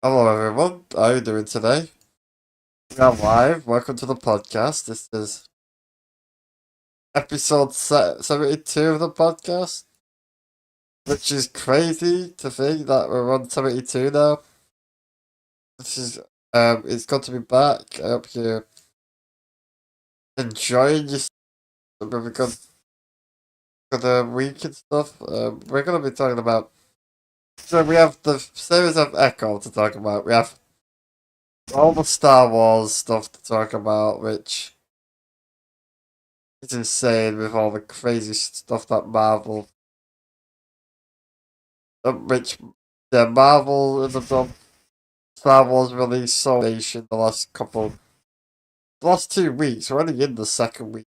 Hello everyone, how are you doing today? We are live, welcome to the podcast. This is episode 72 of the podcast, which is crazy to think that we're on 72 now. This is, it's good to be back. I hope you're enjoying your with a good week and stuff. We're going to be talking about, so we have the series of Echo to talk about. We have all the Star Wars stuff to talk about, which it's insane with all the crazy stuff that Marvel, which yeah, Marvel has done. Star Wars released so much in the last 2 weeks. We're only in the second week.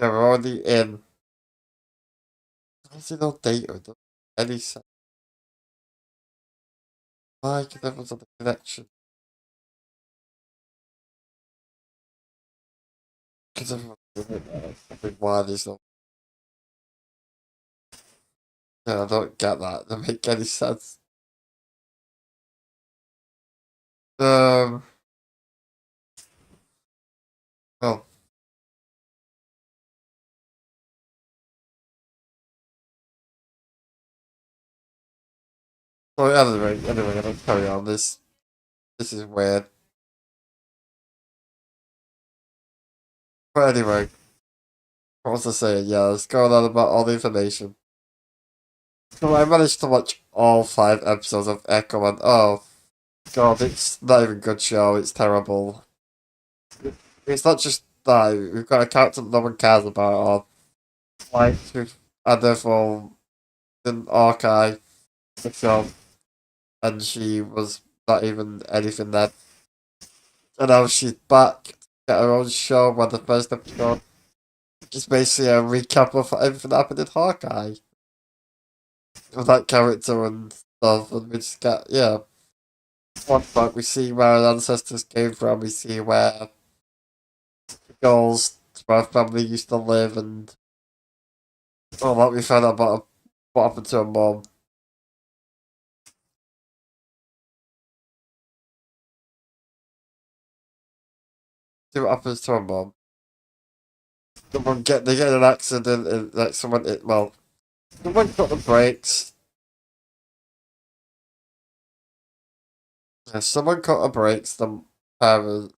Yeah, we're already in. There's no data. Doesn't make any sense. Why can everyone's on the connection? Because everyone's doing it. I think why there's no. Yeah, I don't get that. It doesn't make any sense. Um. Well. So anyway, let's carry on. This is weird. But anyway, what was I saying? Yeah, let's go on about all the information. So I managed to watch all 5 episodes of Echo, and oh god, it's not even a good show. It's terrible. It's not just that we've got a character no one cares about, or like with other from an Hawkeye, the film, and she was not even anything then. And now she's back to get her own show. Where the first episode is basically a recap of everything that happened in Hawkeye with that character and stuff, and we just get one point we see where our ancestors came from, we see where the girls where our family used to live, and all that we found out about what happened to her mom. See what happens to her mom. They get in an accident, and like someone got the brakes. Yeah, someone cut the brakes. Parent,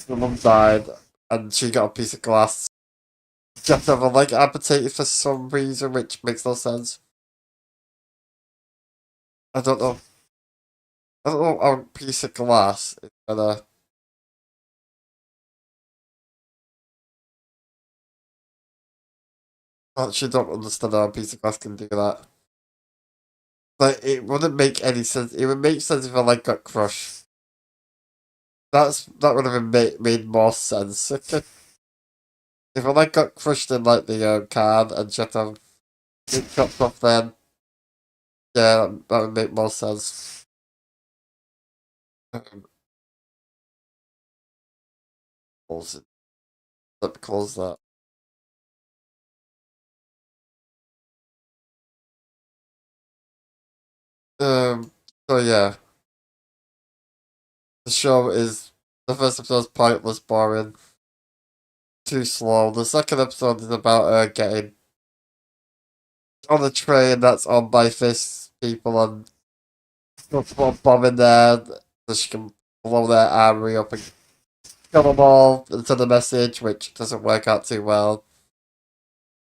the mum died, and she got a piece of glass. She had to have a leg amputated for some reason, which makes no sense. I don't know. I don't know how a piece of glass is gonna. I actually don't understand how a piece of glass can do that. Like, it wouldn't make any sense. It would make sense if her leg got crushed. That would have made more sense. If her leg got crushed in like the can and she had to have it chopped off, then yeah, that would make more sense. Close it. Let me close that. Um. So yeah, the show is the first episode is pointless, boring, too slow. The second episode is about her getting on the train that's owned by fish people and put a bomb in there so she can blow their armory up and kill them all into the message, which doesn't work out too well.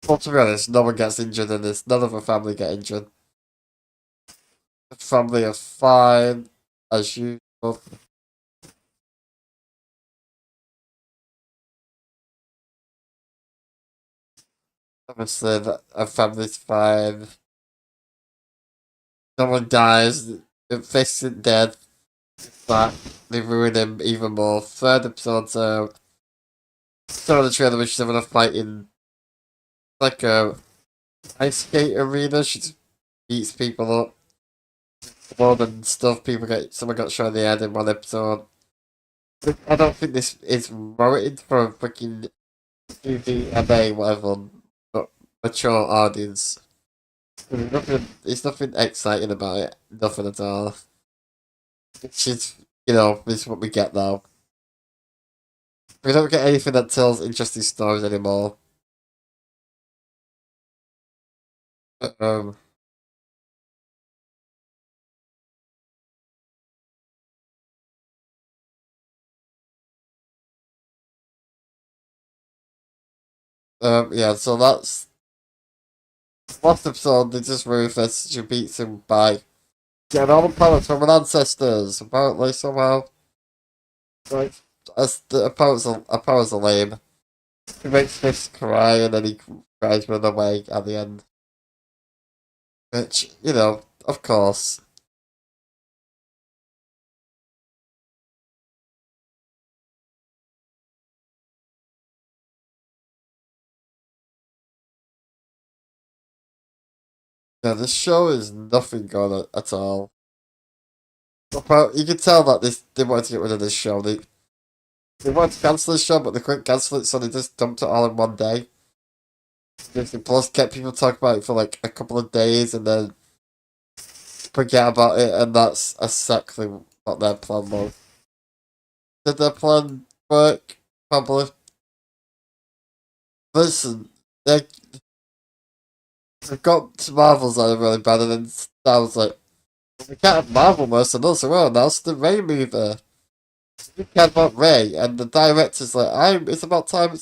But to be honest, no one gets injured in this. None of the family get injured. The family are fine, as usual. Obviously, a family's fine. No one dies. It Fish isn't dead. But they ruin him even more. Third episode, so the trailer which they're gonna fight in like a ice skate arena. She just beats people up. More than stuff. Someone got shot in the head in one episode. I don't think this is warranted for a freaking TV, MA, whatever, but mature audience. There's nothing exciting about it. Nothing at all. Which is, this is what we get now. We don't get anything that tells interesting stories anymore. Um, yeah, so that's last episode. They just Rufus. She beats him by getting all the powers from her ancestors. Apparently, somehow, like, as the powers are lame. He makes Fish cry, and then he cries run away at the end. Which, of course. Yeah, this show is nothing good at all. You can tell that they wanted to get rid of this show. They wanted to cancel this show, but they couldn't cancel it, so they just dumped it all in one day. Disney Plus kept people talking about it for like a couple of days and then forget about it, and that's exactly what their plan was. Did their plan work? Probably. Listen, they, they've got Marvels that are really bad, and then I was like, we can't have Marvel most of us around now, so the Ray movie. We can't about Ray, and the director's like, it's about time.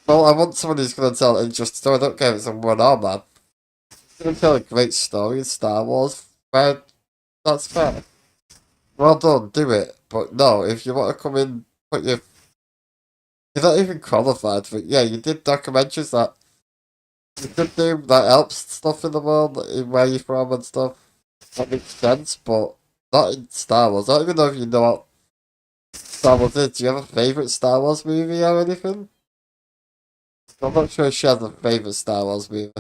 Well, I want someone who's going to tell an interesting story. I don't care if it's a one or man. Going to tell a great story in Star Wars. Fair, that's fair. Well done, do it. But no, if you want to come in, you're not even qualified for it. Yeah, you did documentaries that you could do that helps stuff in the world, in where you're from and stuff. That makes sense, but not in Star Wars. I don't even know if you know what Star Wars is. Do you have a favourite Star Wars movie or anything? I'm not sure she has a favourite Star Wars movie.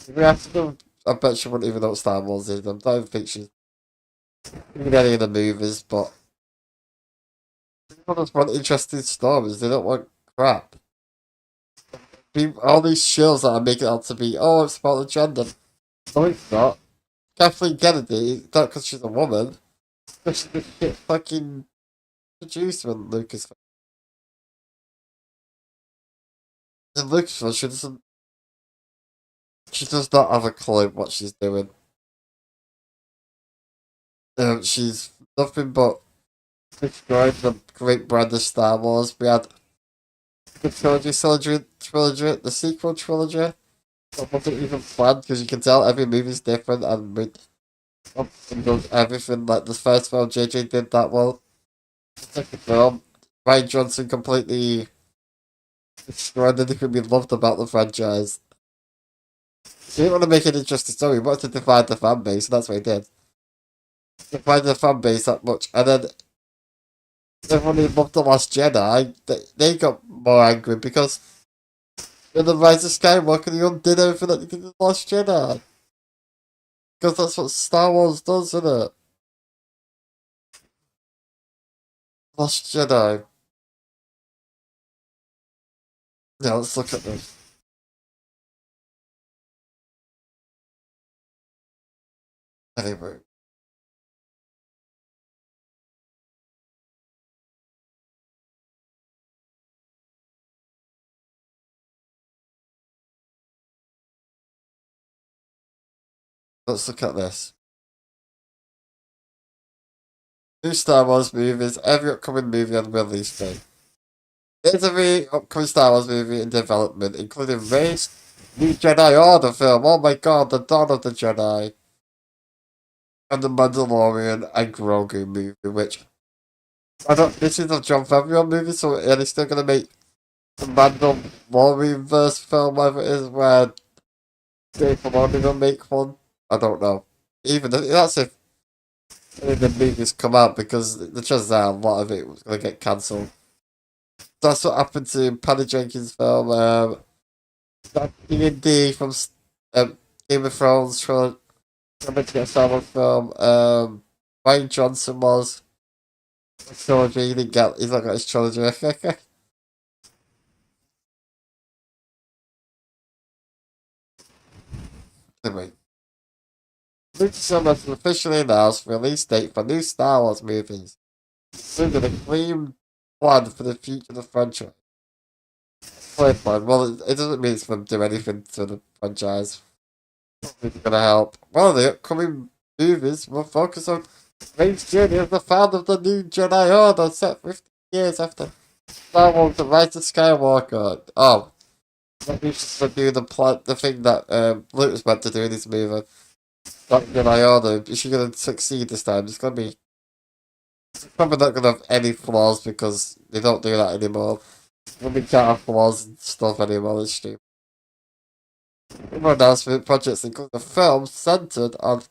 If we asked her, I bet she wouldn't even know what Star Wars is. I don't even think she's seen any of the movies, but people just want interesting stories. They don't want crap. All these shows that are making it out to be, oh, it's about the gender. No, it's not. Kathleen Kennedy, not because she's a woman, but she's a shit fucking producer in Lucasfilm. In Lucasfilm, she does not have a clue what she's doing. She's nothing but destroyed the great brand of Star Wars. We had the trilogy, the sequel trilogy. That wasn't even planned because you can tell every movie's different and does everything. Like the first film, JJ did that well. The second film, Ryan Johnson completely destroyed anything we loved about the franchise. He didn't want to make an interesting story. He wanted to divide the fan base, and that's what he did. Divide the fan base that much, and then everyone who loved The Last Jedi, they got more angry because in The Rise of Skywalker, he undid everything that he did in The Last Jedi. Because that's what Star Wars does, isn't it? Last Jedi. Yeah, let's look at this. Anyway, let's look at this. New Star Wars movies, every upcoming movie on the release date. There's every upcoming Star Wars movie in development, including Race, New Jedi Order film, oh my god, The Dawn of the Jedi, and The Mandalorian and Grogu movie, which, this is a John Favreau movie, so are they still gonna make the Mandalorian verse film, whatever it is, where Dave Filoni will make one? I don't know. Even that's if any of the movies come out, because the chances are a lot of it was gonna get cancelled. That's what happened to Patty Jenkins' film, that D&D from Game of Thrones, trying to get a Star Wars film, Ryan Johnson was. trilogy. He didn't get. He's not got his trilogy. Anyway, Lucasfilm has officially announced release date for new Star Wars movies, including a clean plan for the future of the franchise. Clear plan. Well, it doesn't mean it's going to do anything to the franchise. It's going to help. One of the upcoming movies will focus on Rey's journey as the founder of the new Jedi Order, set 50 years after Star Wars: The Rise of Skywalker. Oh, maybe she's going to do the thing that Luke was meant to do in this movie. Not Jedi Order. Is she going to succeed this time? It's going to be probably not going to have any flaws because they don't do that anymore. When we can't have flaws and stuff anymore, it's stupid. Other announcement projects include a film centered on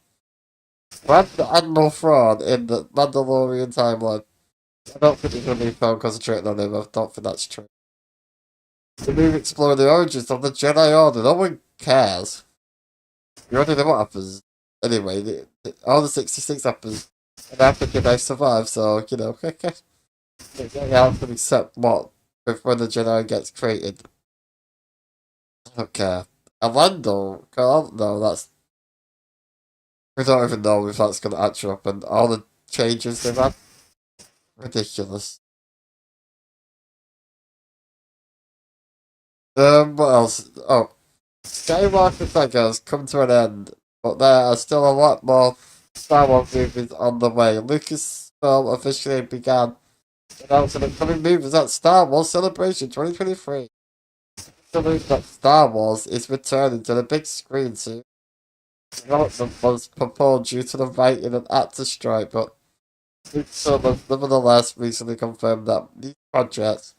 Grand Admiral Thrawn in the Mandalorian timeline. I don't think there's going to be a film concentrating on him. I don't think that's true. The movie exploring the origins of the Jedi Order. No one cares. You already know what happens. Anyway, all the 66 happens. And after Jedi survive, so, you know. Yeah, except what? When the Jedi gets created. I don't care. Orlando? God, no, that's. We don't even know if that's going to actually happen. All the changes they've had. Ridiculous. What else? Oh, Skywalker saga has come to an end, but there are still a lot more Star Wars movies on the way. Lucasfilm officially began announcing upcoming movies at Star Wars Celebration 2023. Believe that Star Wars is returning to the big screen soon. Development was postponed due to the writing and actor strike, but Lucasfilm has nevertheless recently confirmed that these projects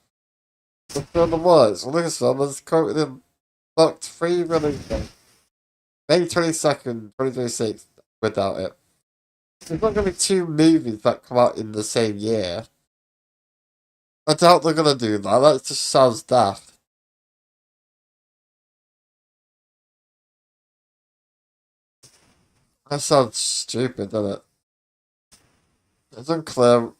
are still in the works. Lucasfilm has currently booked 3 release dates. May 22nd, 2026, without it. There's not going to be 2 movies that come out in the same year. I doubt they're going to do that. That just sounds daft. That sounds stupid, doesn't it? It's unclear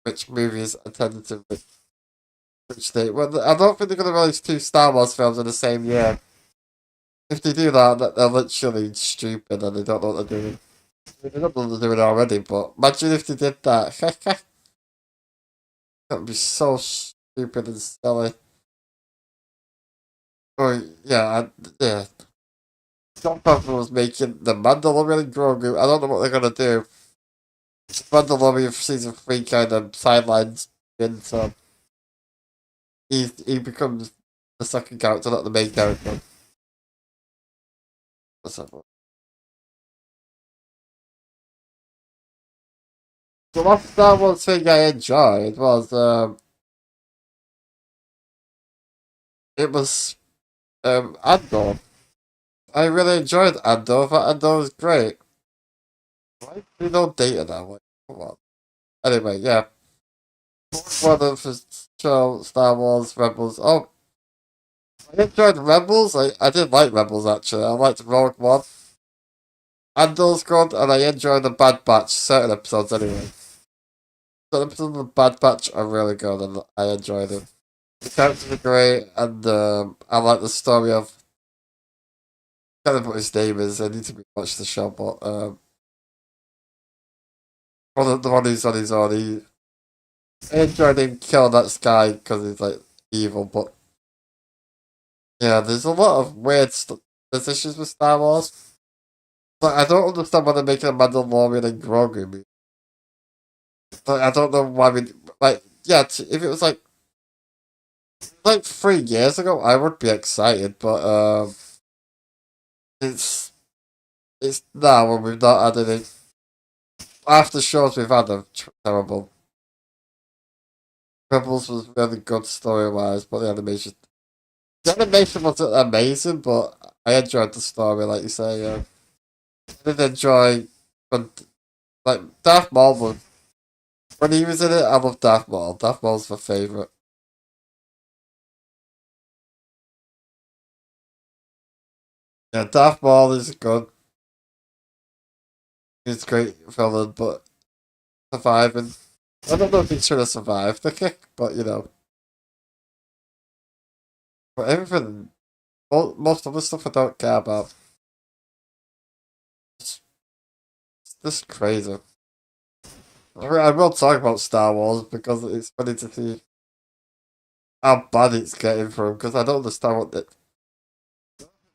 which movies are tentative which date. Well, I don't think they're going to release 2 Star Wars films in the same year. If they do that, they're literally stupid and they don't know what they're doing. They don't know what they're doing already, but imagine if they did that. That would be so stupid and silly. Oh, yeah, yeah. John Favreau was making the Mandalorian and Grogu. I don't know what they're gonna do. Mandalorian season 3 kind of sidelines in, so he becomes the second character, not the main character. Let's have a look. The last Star Wars thing I enjoyed was it was Andor. I really enjoyed Andor. I thought Andor was great. Why do we no data now? Like, come on. Anyway, yeah. One of the show Star Wars Rebels. Oh, I enjoyed Rebels. I did like Rebels actually. I liked Rogue One. Andor's good, and I enjoyed the Bad Batch. Certain episodes anyway. Certain episodes of the Bad Batch are really good, and I enjoyed them. The characters are great, and I like the story of. I can't remember what his name is. I need to watch the show, but the one who's on his own. I enjoyed him killing that guy because he's like evil, but yeah, there's a lot of weird there's issues with Star Wars. Like, I don't understand why they're making a Mandalorian and Grogu movie. Like, I don't know why we like. Yeah, if it was like 3 years ago, I would be excited, but it's now when we've not had any after shows we've had are terrible. Rebels was really good story wise, but the animation wasn't amazing, but I enjoyed the story, like you say. I did enjoy, but like Darth Maul was when he was in it. I love Darth Maul. Darth Maul's my favorite. Yeah, Darth Maul is good. He's a great villain, but surviving. I don't know if he should have survived the kick, but you know, but everything, most of the stuff I don't care about. It's, it's just crazy. I will talk about Star Wars because it's funny to see how bad it's getting from. Because I don't understand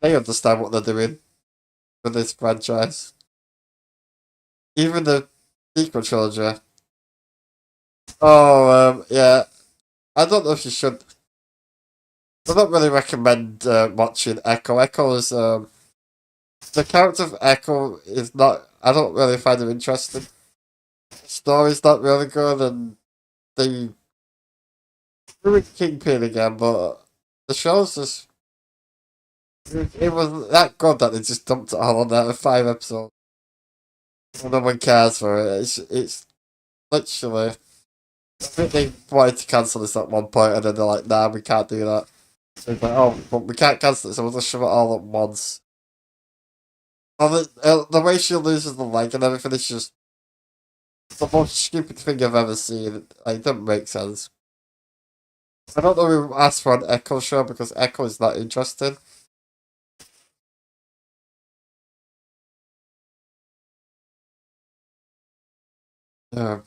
they understand what they're doing with this franchise. Even the sequel trilogy. Oh, yeah. I don't know if you should. I don't really recommend watching Echo. Echo is the character of Echo is not. I don't really find him interesting. The story's not really good, and they doing Kingpin again, but the show's just it was that good that they just dumped it all on there with 5 episodes. No one cares for it. It's literally. I think they wanted to cancel this at one point, and then they're like, "Nah, we can't do that." So it's like, "Oh, but we can't cancel it, so we'll just shove it all at once." And the way she loses the leg and everything is just the most stupid thing I've ever seen. Like, it doesn't make sense. I don't know who asked for an Echo show because Echo is not interesting. Yeah.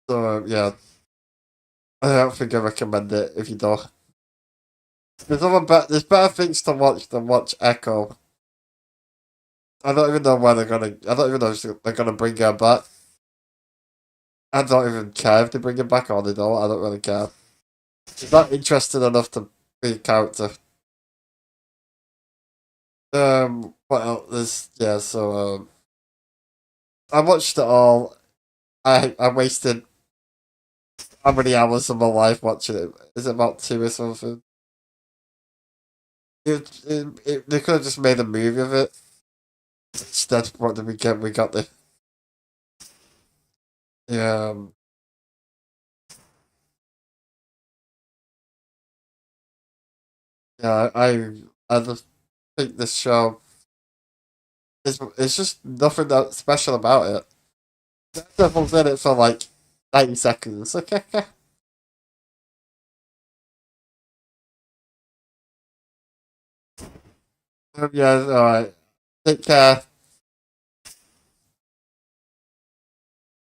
So yeah, I don't think I recommend it if you don't. There's better things to watch than watch Echo. I don't even know why they're gonna. I don't even know if they're gonna bring her back. I don't even care if they bring her back or they don't. I don't really care. She's not interested enough to be a character. What else? Yeah. So I watched it all. I wasted how many hours of my life watching it? Is it about 2 or something? They could have just made a movie of it. Instead, what did we get? We got the yeah. Yeah. I just think this show it's just nothing that special about it. Daredevil's in it for like 90 seconds. Okay. Yeah. All right. Take care.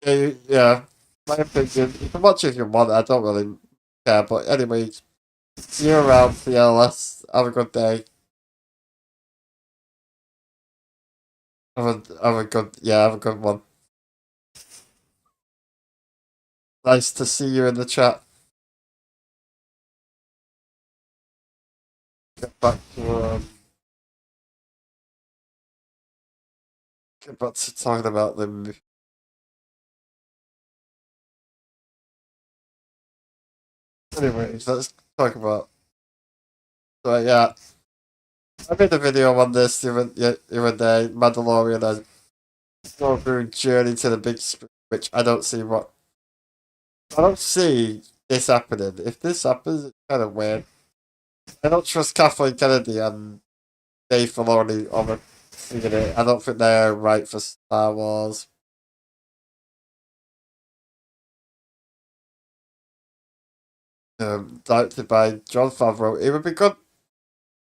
Yeah. My opinion. You can watch it if you want. I don't really care. But anyway, see you around, CLS. Have a good day. Have a good one. Nice to see you in the chat. Get back to talking about them. Anyways, let's talk about. So yeah, I made a video on this the other day. Mandalorian and go through Journey to the Big Screen, which I don't see this happening. If this happens, it's kind of weird. I don't trust Kathleen Kennedy and Dave Filoni on seeing it. I don't think they're right for Star Wars. Directed by John Favreau. It would be good.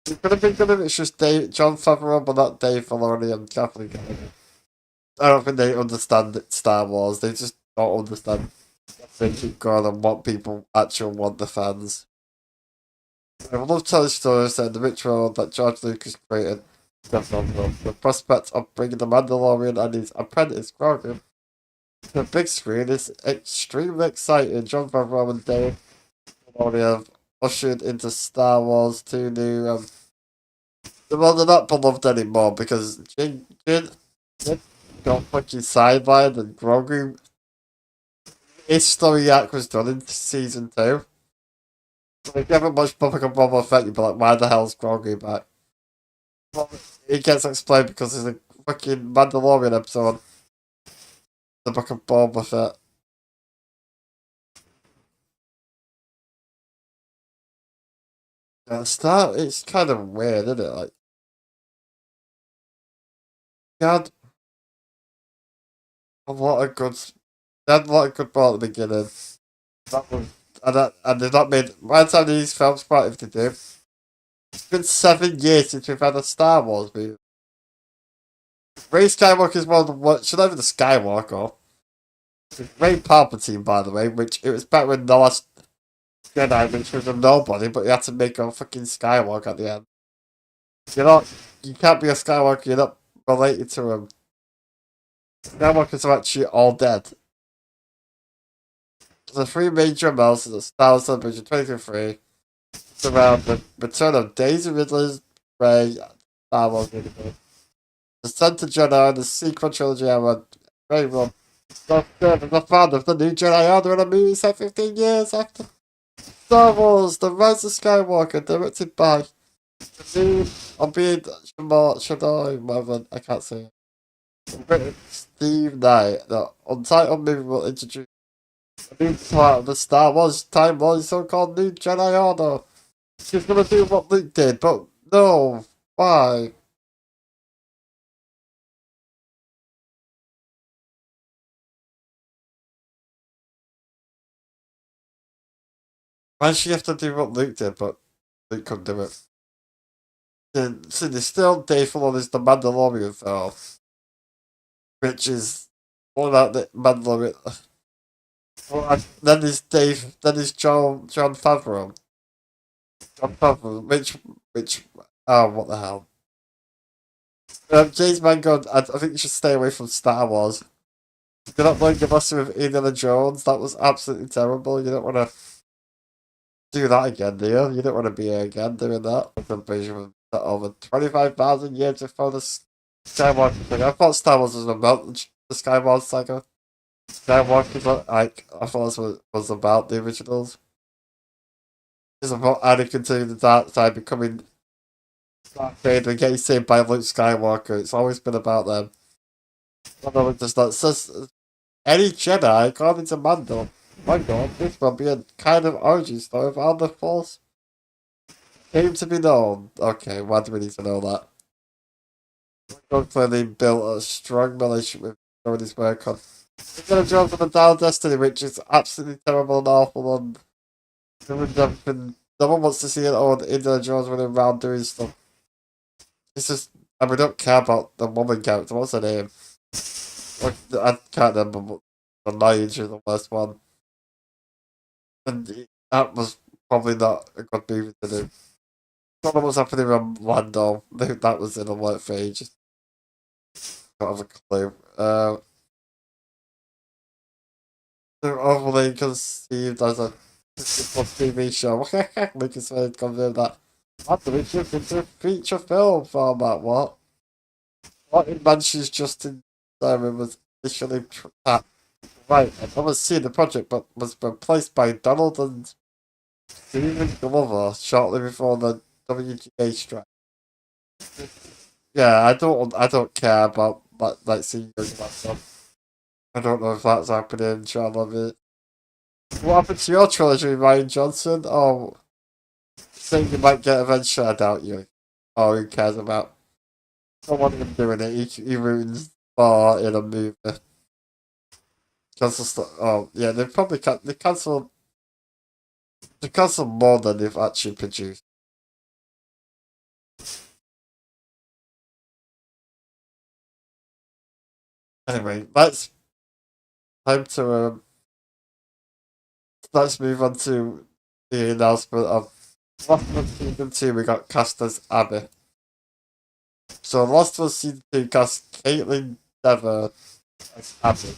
It could have been good if it's just John Favreau, but not Dave Filoni and Kathleen Kennedy. I don't think they understand Star Wars. They just don't understand. They keep going on what people actually want the fans. I would love to tell the story set the rich world that George Lucas created. The prospect of bringing the Mandalorian and his apprentice Grogu to the big screen is extremely exciting. John Favreau and Dave Filoni have ushered into Star Wars 2 new. Well, they're not beloved anymore because Jin got fucking sidelined and Grogu. His story arc was done in season 2. So if you haven't watched Boba and Boba Fett, you'd be like, why the hell's Grogu back? Well, it gets explained because there's a fucking Mandalorian episode, the Book of Boba Fett. It's kind of weird, isn't it? Like, God, a lot of good. They had a lot of good ball at the beginning. That was and they've not made. By the time these films quite if they do, it's been 7 years since we've had a Star Wars movie. Ray Skywalker is one of the worst. She's not even the Skywalker. It's Ray Palpatine, by the way, which it was back when the last Jedi, which was a nobody, but you had to make a fucking Skywalker at the end. You're not. You can't be a Skywalker. You're not related to him. Skywalkers are actually all dead. The three major amounts of the Star Wars Celebration 2023 surround the return of Daisy Ridley's Rey Star Wars universe. The Center Jedi and the sequel trilogy are very well. The founder of the new Jedi Order in a movie set 15 years after Star Wars: The Rise of Skywalker, directed by Albeit Shaddai, whatever, I can't say it. Steve Knight, the untitled movie will introduce a new part of the Star Wars timeline, so called New Jedi Order. She's gonna do what Luke did, but no, why? Why does she have to do what Luke did, but Luke couldn't do it? See, there's still Dave Filoni's The Mandalorian film, which is all about the Mandalorian. Then there's then there's John Favreau. John Favreau, oh, what the hell. James Mangold, I think you should stay away from Star Wars. You're not going to bust with Indiana Jones, that was absolutely terrible. You don't want to do that again, do you? You don't want to be here again doing that. The vision of over 25,000 years before the Skywalker thing. I thought Star Wars was about the Skywalker saga. Skywalker, like, I thought this was about the originals. It's about Anakin taking the dark side, becoming Darth Vader and getting saved by Luke Skywalker. It's always been about them. Although it does not says any Jedi, according to Mando. My god, this will be a kind of origin story of how the Force came to be known. Okay, why do we need to know that? Mando clearly built a strong relationship with showing his work on Indiana Jones and the Dial Destiny, which is absolutely terrible and awful, and no one wants to see an old Indiana Jones running around doing stuff. It's just, and we don't care about the woman character. What's her name? Like, I can't remember what the lions is the worst one. And that was probably not a good movie to do. I don't know what's happening around Lando. I think that was in a work for ages. Don't have a clue. They're overly conceived as a TV show. Lucas Wade confirmed that. What do we shift into a feature film format? What inventions Justin Simon was initially right, I've never seen the project, but was replaced by Donald and Steven Glover shortly before the WGA strike. Yeah, I don't care about like seeing that stuff. I don't know if that's happening. I love it. What happened to your trilogy, Ryan Johnson? Oh, saying you might get eventually. I doubt you. Oh, who cares about? I don't want him doing it. He ruins Thor in a movie. Oh yeah, they probably they cancel more than they've actually produced. Anyway, time to let's move on to the announcement of Lost of Us Season 2. We got cast as Abby. So Lost of Us Season 2 cast Caitlin Dever as Abby.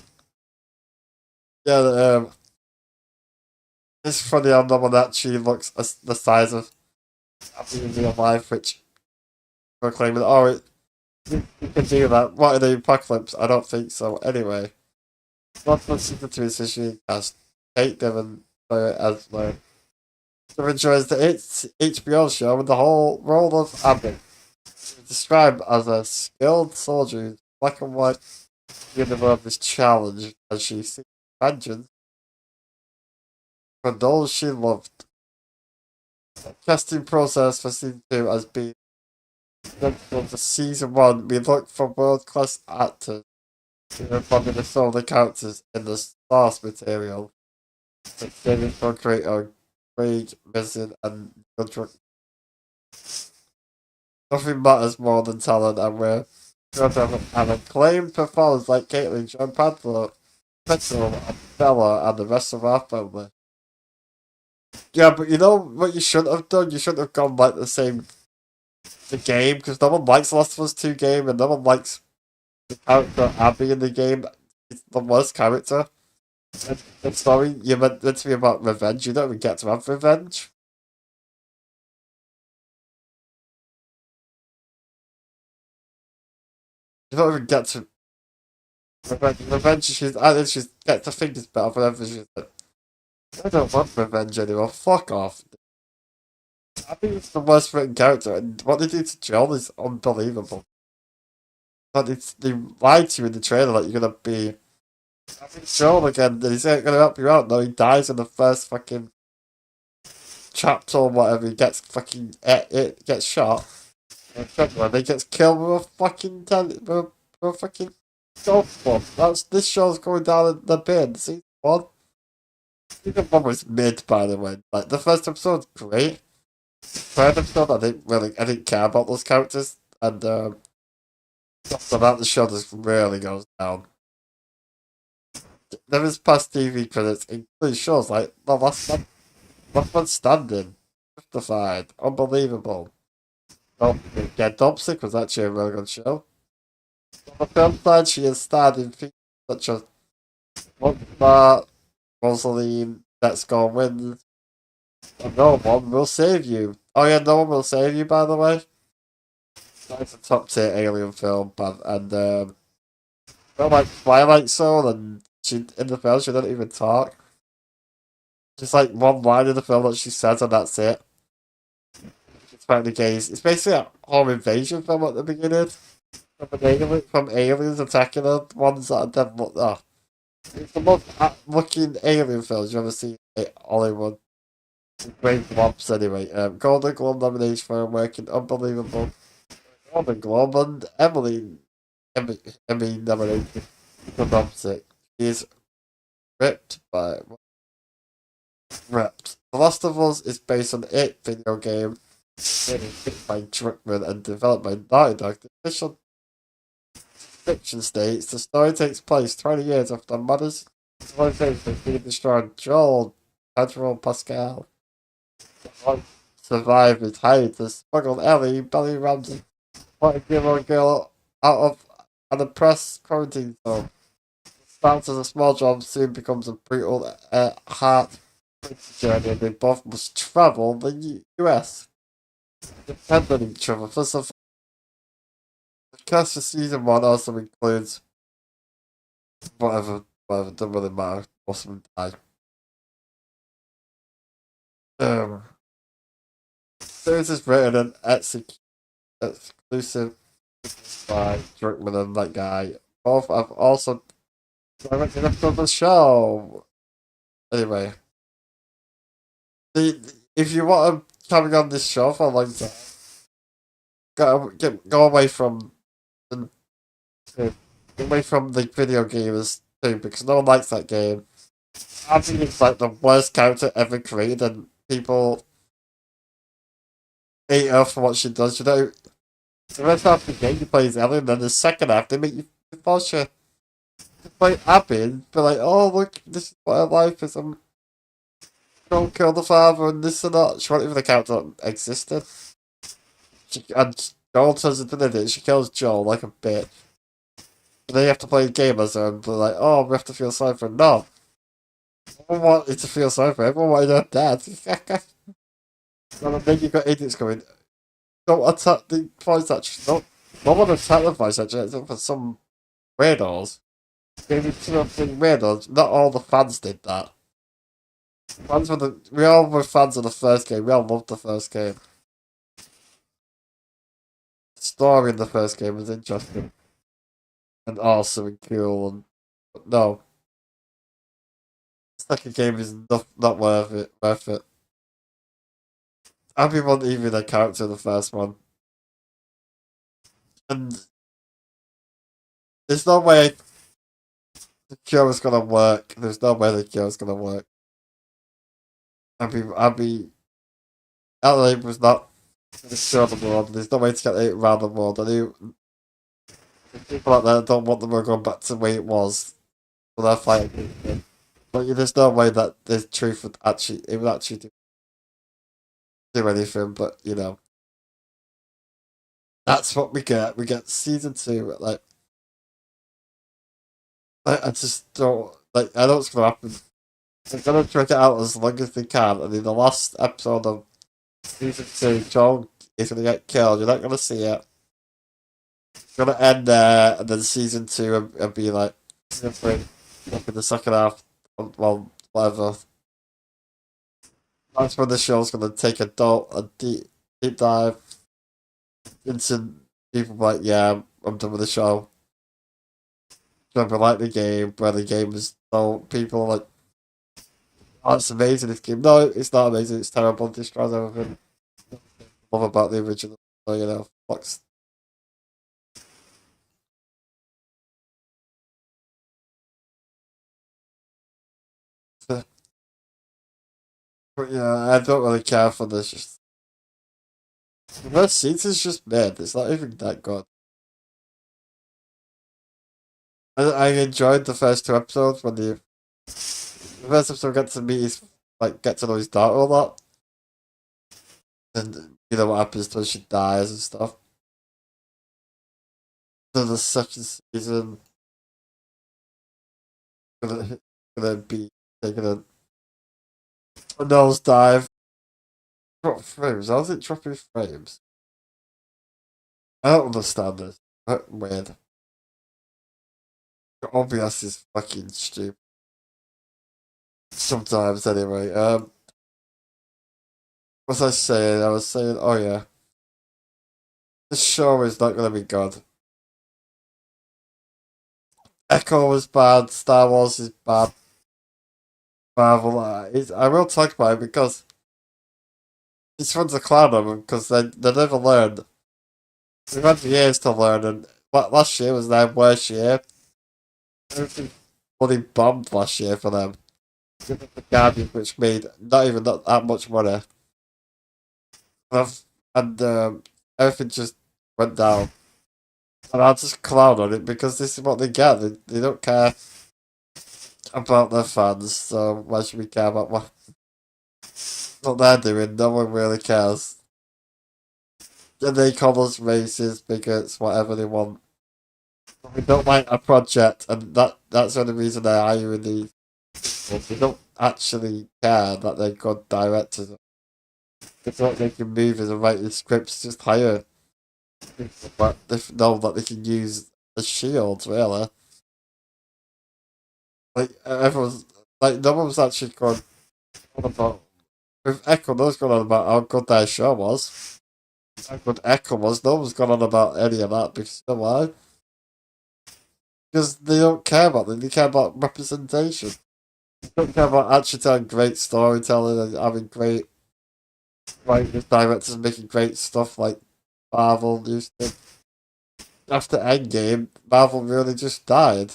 Yeah, it's funny how no one actually looks the size of Abby in real life, which we're claiming, oh, you can do that. What in the apocalypse? I don't think so. Anyway, Lost of Us Season 2 is officially cast Kate Devon as Lauren. So enjoys the HBO show with the whole role of Abby. She's described as a skilled soldier who's black and white universe is challenged as she seeks vengeance for those she loved. The casting process for season 2 has been identical to season 1. We look for world class actors Probably the some of the characters in the source material. Like David for creator Craig Missing and Goodrick. Nothing matters more than talent, and we're going to have acclaimed performers like Caitlin, John Padlock, Petrol, and Bella, and the rest of our family. Yeah, but you know what you shouldn't have done? You shouldn't have gone like the game, because no one likes Last of Us 2 game, and no one likes the character Abby in the game. It's the worst character. The story you're meant to be about revenge. You don't even get to have revenge. You don't even get to revenge. Revenge. She's gets to think it's better whenever she's like, I don't want revenge anymore. Fuck off. I think it's the worst written character, and what they do to Joel is unbelievable. But they lied to you in the trailer that you're gonna be. I think Joel again. That he's gonna help you out. No, he dies in the first fucking chapter or whatever. He gets fucking it gets shot. And he gets killed with a fucking with a fucking golf club. That's this show's going down in the bin. Season one. Season one was mid, by the way. Like the first episode's great. Third episode, I didn't care about those characters, and after that, the show just really goes down. There is past TV credits, including shows like The Last Man Standing, Justified, Unbelievable. Oh, yeah, Dopsic was actually a really good show. On the film side, she has starred in features such as Monster, Rosaline, Let's Go Win, and No One Will Save You. Oh yeah, No One Will Save You, by the way. That's a top tier alien film, and well, like Twilight Zone, and she in the film she doesn't even talk. Just like one line in the film that she says, and that's it. It's about the gays. It's basically a home invasion film at the beginning. From aliens attacking her, ones that are dead. Oh, it's the most looking alien films you've ever seen in Hollywood. Great flops anyway. Golden Globe nomination for working unbelievable. Golden Globe and Emmy nominated for Dopsic. She is ripped by ripped. The Last of Us is based on It video game written by Druckmann and developed by Naughty Dog. The official fiction states the story takes place 20 years after mother's civilization being destroyed. Joel, Pedro Pascal, survivors hired to smuggle Ellie, Belly Ramsey, 40-year-old girl out of an oppressed quarantine zone. Starts as a small job, soon becomes a brutal heart journey, and they both must travel the US, depend on each other for survival. The cast for season one also includes whatever, doesn't really matter. Most of them die. Series is written and exclusive by Druckmann and that guy. Both have also directed episodes of the show. Anyway, if you want to carry on this show for a long time, go away from the video gamers too, because no one likes that game. I think it's like the worst character ever created, and people hate her for what she does. You know, the first half of the game you play as Ellie, and then the second half they make you force you to play Abby and be like, "Oh look, this is what her life is. Don't kill the father and this and that." She wasn't even the character that existed. And Joel turns into an idiot. She kills Joel like a bitch. And then you have to play a game as her and be like, "Oh, we have to feel sorry for her." No. No one wanted to feel sorry for her. Everyone wanted her dead. And then you got idiots going, "Don't attack the voice actress." No one attacked the voice actress except for some weirdos. Maybe two or three weirdos. Not all the fans did that. We all were fans of the first game. We all loved the first game. The story in the first game was interesting and awesome and cool. And but no, the second game is not worth it. Worth it. Abby wasn't even a character in the first one, and there's no way the cure is gonna work. There's no way the cure is gonna work. LA was not gonna cure the world. There's no way to get it around the world. People out there don't want the world going back to the way it was. So they're fighting. But there's no way that the truth would actually, it would actually do anything. But that's what we get. We get season two. I just don't like. I know it's gonna happen. They're gonna drag it out as long as they can, and in the last episode of season two, Joel is gonna get killed. You're not gonna see it. It's gonna end there, and then season two and be like different in the second half. Well, whatever. That's when the show's gonna take a deep dive into people like, yeah, I'm done with the show. Remember, like the game, where the game is so people are like, oh, it's amazing this game. No, it's not amazing, it's terrible, it destroys everything. Love about the original, so, Fox. But yeah, I don't really care for this. Just the first season's just mid. It's not even that good. I enjoyed the first two episodes when the first episode gets to meet his get to know his daughter a lot, and you know what happens when she dies and stuff. So the second season gonna gonna be taking a nosedive. Drop frames. How's it dropping frames? I don't understand this. Weird. OBS is fucking stupid. Sometimes, anyway. What was I saying? I was saying, oh yeah, this show is not gonna be good. Echo is bad. Star Wars is bad. Marvel. I will talk about it because it's fun to clown on them because they never learn. They've had years to learn, and last year was their worst year. Everything bloody bombed last year for them. Give them the Guardian, which made not even that much money. And everything just went down. And I'll just clown on it because this is what they get. They don't care about their fans, so why should we care about what they're doing? No one really cares. And they call us racist, bigots, whatever they want. We don't like a project, and that's the only reason they're hiring these people. They don't actually care that they're good directors. They don't make movies and write scripts, just hire people, but they know that they can use as shields, really. Like, everyone's, like, no one's actually gone on about, with Echo, no one's gone on about how good their show was. How good Echo was, no one's gone on about any of that, because you know why? Because they don't care about them, they care about representation. They don't care about actually telling great storytelling and having great writers, directors making great stuff like Marvel used to. After Endgame, Marvel really just died.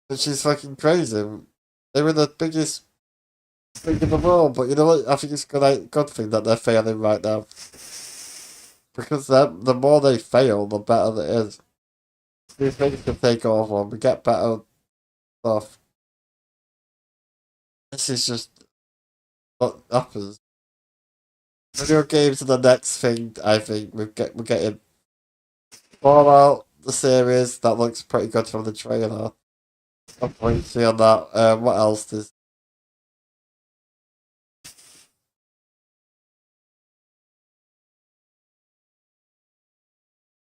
Which is fucking crazy. They were the biggest thing in the world, but you know what? I think it's good thing that they're failing right now. Because the more they fail, the better it is. These things can take over and we get better stuff. This is just what happens. Video games are the next thing, I think. We're getting Fallout, the series, that looks pretty good from the trailer. I'm going to see on that. What else is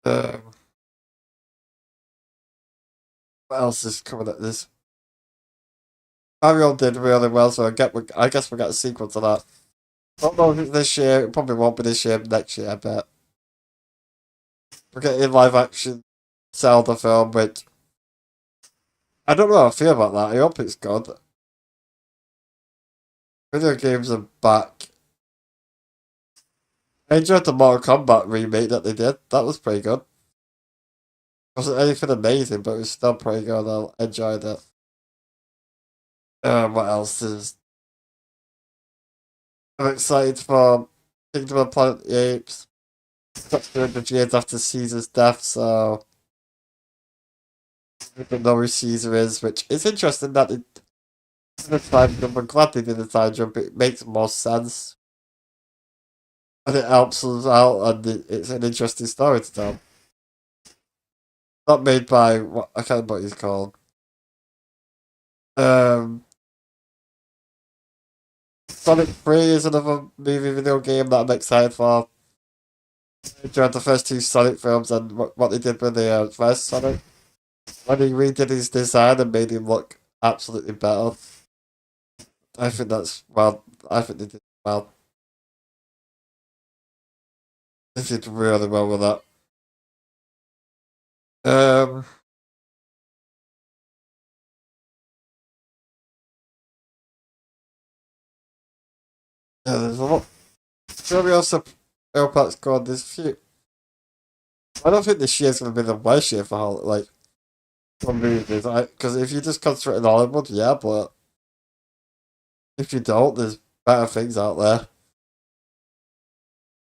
um, what else is coming at this? Mario did really well, so I guess we got a sequel to that. I don't know if it's this year. It probably won't be this year. Next year, I bet. We're getting live action Zelda film, which I don't know how I feel about that. I hope it's good. Video games are back. I enjoyed the Mortal Kombat remake that they did. That was pretty good. wasn't anything amazing, but it was still pretty good. I enjoyed it. What else is? I'm excited for Kingdom of Planet of the Apes. It's 200 years after Caesar's death, so I don't know who Caesar is, which is interesting that it did a time jump. I'm glad they did a time jump. It makes more sense. And it helps us out, and it's an interesting story to tell. Not made by, what I can't remember what he's called. Um, Sonic 3 is another movie video game that I'm excited for. I enjoyed the first two Sonic films and what they did with the first Sonic. When he redid his design and made him look absolutely better. I think that's, well, I think they did well. They did really well with that. Um, yeah, there's a lot. Show me also Airpods God, there's a few. I don't think this year's going to be the worst year for like, for movies. Because if you just concentrate on Hollywood, yeah, but if you don't, there's better things out there.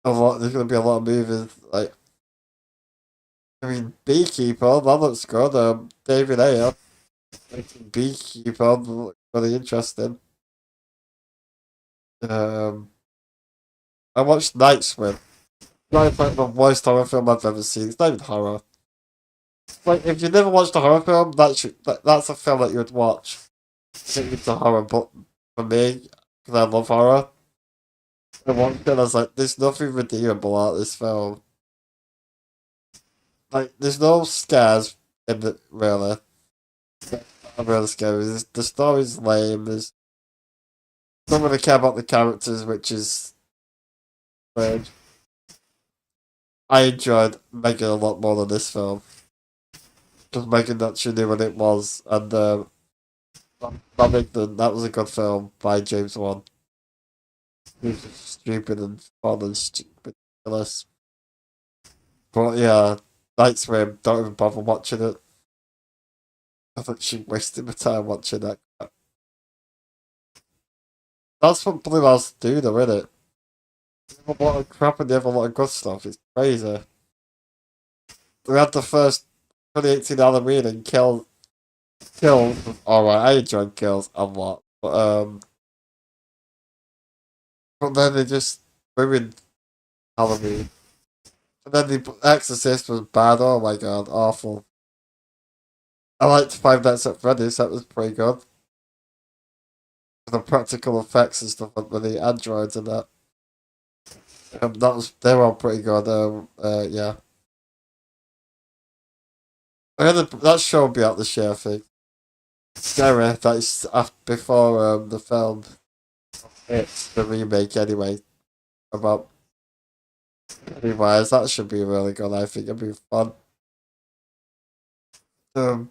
There's going to be a lot of movies. Like, I mean, Beekeeper, that looks good. David Ayer, Beekeeper, looks really interesting. Um, I watched Night Swim. It's like the worst horror film I've ever seen. It's not even horror. Like, if you never watched a horror film, that's a film that you would watch. It's a horror, but for me, because I love horror, I watched it and I was like, there's nothing redeemable about this film. Like, there's no scares in it, really. I'm really scary. The story's lame. There's don't really care about the characters, which is weird. I enjoyed Megan a lot more than this film. Because Megan actually knew what it was, and that was a good film by James Wan. It was just stupid and fun and stupid. Ridiculous. But yeah, Night Swim, don't even bother watching it. I think she wasted my time watching that crap. That's what Blue House do though, isn't it? They have a lot of crap and they have a lot of good stuff. It's crazy. We had the first 2018 Halloween and Kills. Alright, I enjoyed Kills a lot. But then they just ruined Halloween. And then the Exorcist was bad. Oh my god, awful. I liked Five Nights at Freddy's. That was pretty good. The practical effects and stuff with the androids and that. They were all pretty good. Yeah. I heard that show will be out this year. I think. Scary. That is before the film. It's the remake anyway. About Anyways, that should be really good. I think it'll be fun. Um,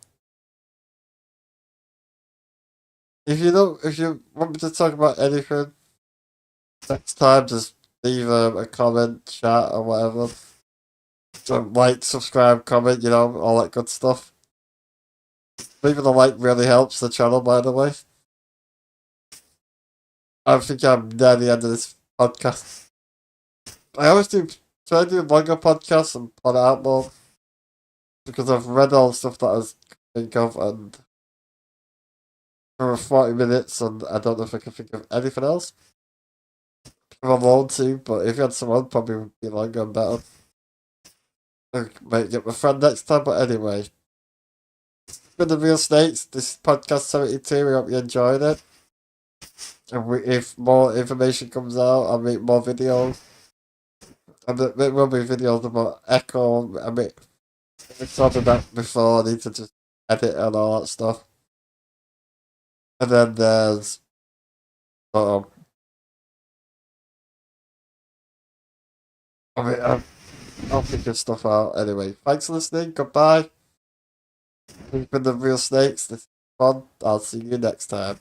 if you want me to talk about anything next time, just leave a comment, chat, or whatever. Like, subscribe, comment, all that good stuff. Leaving a like really helps the channel, by the way. I think I'm near the end of this podcast. I always try to do longer podcasts and plan it out more because I've read all the stuff that I was think of and for 40 minutes and I don't know if I can think of anything else. If I'm alone too, but if you had someone, probably would be longer and better. I might get my friend next time, but anyway. It's been the Real Snakes. This is podcast 72. We hope you enjoyed it. And if more information comes out, I'll make more videos. And there will be videos about Echo. I mean, we talked about before. I need to just edit and all that stuff. And then there's. Um, I mean, I'll figure stuff out anyway. Thanks for listening. Goodbye. We've been the Real Snakes. This is fun. I'll see you next time.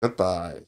Goodbye.